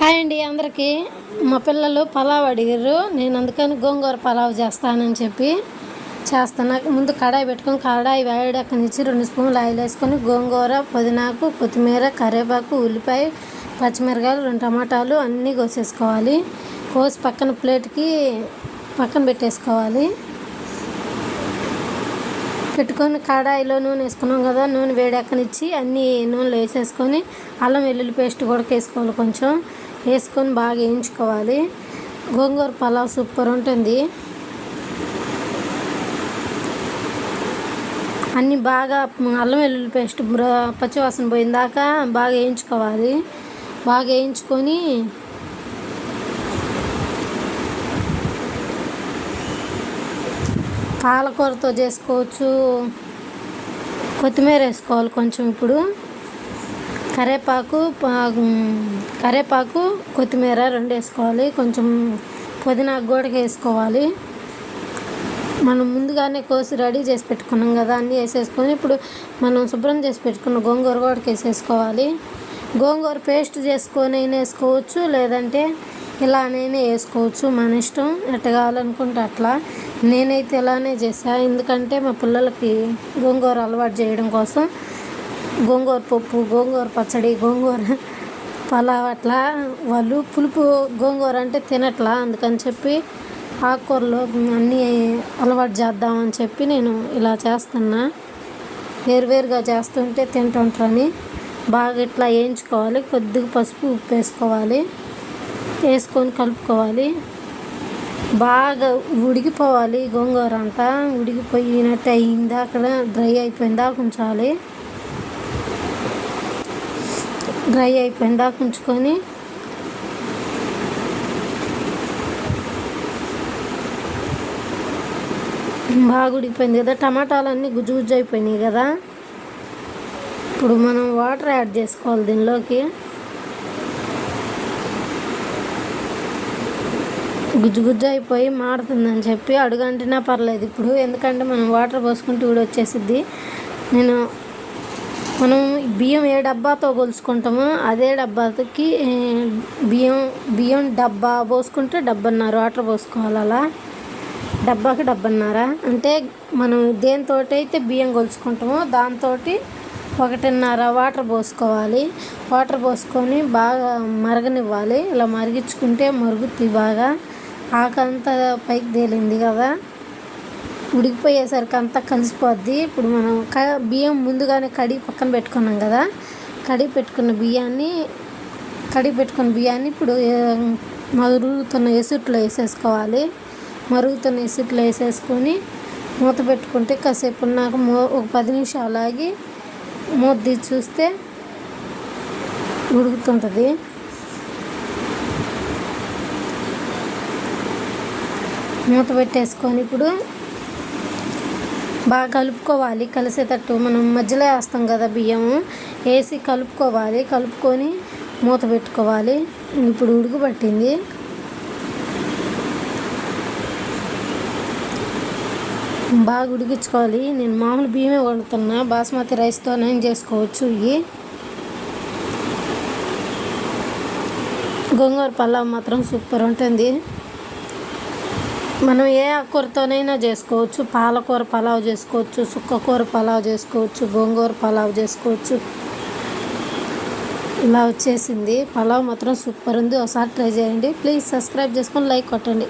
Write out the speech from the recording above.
Hi అండి అందరికీ. మా పిల్లలు పలావ్ అడిగారు. నేను అందుకని గోంగూర పలావ్ చేస్తానని చెప్పి చేస్తున్నా. ముందు కడాయి పెట్టుకొని కడాయి వేడెక్కనిచ్చి 2 స్పూన్లు ఆయిల్ వేసుకొని గోంగూర, పుదీనాకు, కొత్తిమీర, కరివేపాకు, ఉల్లిపాయ, పచ్చిమిరకాయలు, 2 టమాటాలు అన్నీ కోసేసుకోవాలి. కోసి పక్కన ప్లేట్కి పక్కన పెట్టేసుకోవాలి. పెట్టుకొని కడాయిలో నూనె వేసుకున్నాం కదా, నూనె వేడెక్కనిచ్చి అన్నీ నూనెలో వేసేసుకొని అల్లం వెల్లుల్లి పేస్ట్ కూడా వేసుకోవాలి. కొంచెం వేసుకొని బాగా వేయించుకోవాలి. గోంగూర పలావ్ సూపర్ ఉంటుంది. అన్నీ బాగా అల్లం వెల్లుల్లి పేస్ట్ పచ్చివాసన పోయిందాకా బాగా వేయించుకోవాలి. బాగా వేయించుకొని పాలకూరతో చేసుకోవచ్చు. కొత్తిమీర వేసుకోవాలి కొంచెం. ఇప్పుడు కరివేపాకు కొత్తిమీర 2 వేసుకోవాలి. కొంచెం పుదీనాకు కూడా వేసుకోవాలి. మనం ముందుగానే కోసి రెడీ చేసి పెట్టుకున్నాం కదా, అన్నీ వేసేసుకొని ఇప్పుడు మనం శుభ్రం చేసి పెట్టుకున్న గోంగూర కూడా వేసేసుకోవాలి. గోంగూర పేస్ట్ చేసుకొని అయినా వేసుకోవచ్చు, లేదంటే ఇలానైనా వేసుకోవచ్చు. మన ఇష్టం, ఎట్ట కావాలనుకుంటే అట్లా. నేనైతే ఇలానే చేసా, ఎందుకంటే మా పిల్లలకి గోంగూర అలవాటు చేయడం కోసం. గోంగూర పప్పు, గోంగూర పచ్చడి, గోంగూర పలావ్ అట్లా వాళ్ళు పులుపు గోంగూర అంటే తినట్లా. అందుకని చెప్పి ఆకుకూరలో అన్నీ అలవాటు చేద్దామని చెప్పి నేను ఇలా చేస్తున్నా. వేరువేరుగా చేస్తుంటే తింటుంటారని బాగా ఇట్లా వేయించుకోవాలి. కొద్దిగా పసుపు, ఉప్పు వేసుకోవాలి. వేసుకొని కలుపుకోవాలి. బాగా ఉడికిపోవాలి. గోంగూర అంతా ఉడికిపోయినట్టు అయిందా, అక్కడ డ్రై అయిపోయిందా ఉంచాలి. డ్రై అయిపోయిందా ఉంచుకొని బాగా ఉడికిపోయింది కదా, టమాటాలు అన్నీ గుజ్జు గుజ్జు అయిపోయినాయి కదా. ఇప్పుడు మనం వాటర్ యాడ్ చేసుకోవాలి దీనిలోకి. గుజ్జు గుజ్జు అయిపోయి మాడుతుందని చెప్పి అడుగంటినా పర్లేదు ఇప్పుడు, ఎందుకంటే మనం వాటర్ పోసుకుంటూ కూడా వచ్చేసిద్ది. మనం బియ్యం ఏ డబ్బాతో కొలుసుకుంటామో అదే డబ్బాకి బియ్యం డబ్బా పోసుకుంటే 1.5 వాటర్ పోసుకోవాలి. అలా డబ్బాకి 1.5 అంటే మనం దేనితో అయితే బియ్యం కొలుసుకుంటామో దాంతో 1.5 వాటర్ పోసుకోవాలి. వాటర్ పోసుకొని బాగా మరగనివ్వాలి. ఇలా మరిగించుకుంటే మరుగుద్ది బాగా. ఆకంతా పైకి తేలింది కదా, ఉడికిపోయేసరికి అంతా కలిసిపోద్ది. ఇప్పుడు మనం బియ్యం ముందుగానే కడిగి పక్కన పెట్టుకున్నాం కదా, కడిగి పెట్టుకున్న బియ్యాన్ని ఇప్పుడు మరుగుతున్న ఎసుట్లో వేసేసుకోవాలి. మరుగుతున్న ఎసుట్లో వేసేసుకొని మూత పెట్టుకుంటే కాసేపు నాకు ఒక 10 నిమిషాలు ఆగి మూత తీసి చూస్తే ఉడుకుతుంటుంది. మూత పెట్టేసుకొని ఇప్పుడు బాగా కలుపుకోవాలి. కలిసేటట్టు మనం మధ్యలో వేస్తాం కదా బియ్యము, వేసి కలుపుకోవాలి. కలుపుకొని మూత పెట్టుకోవాలి. ఇప్పుడు ఉడుకుపట్టింది. బాగా ఉడికించుకోవాలి. నేను మామూలు బియ్యమే వండుతున్నా, బాస్మతి రైస్తో నేను చేసుకోవచ్చు. ఇవి గోంగూర పలావ్ మాత్రం సూపర్ ఉంటుంది. మనం ఏ ఆకుకూరతోనైనా చేసుకోవచ్చు. పాలకూర పలావ్ చేసుకోవచ్చు, సుక్కకూర పలావ్ చేసుకోవచ్చు, గోంగూర పలావ్ చేసుకోవచ్చు. ఇలా వచ్చేసింది. పలావ్ మాత్రం సూపర్ ఉంది. ఒకసారి ట్రై చేయండి. ప్లీజ్ సబ్స్క్రైబ్ చేసుకొని లైక్ కొట్టండి.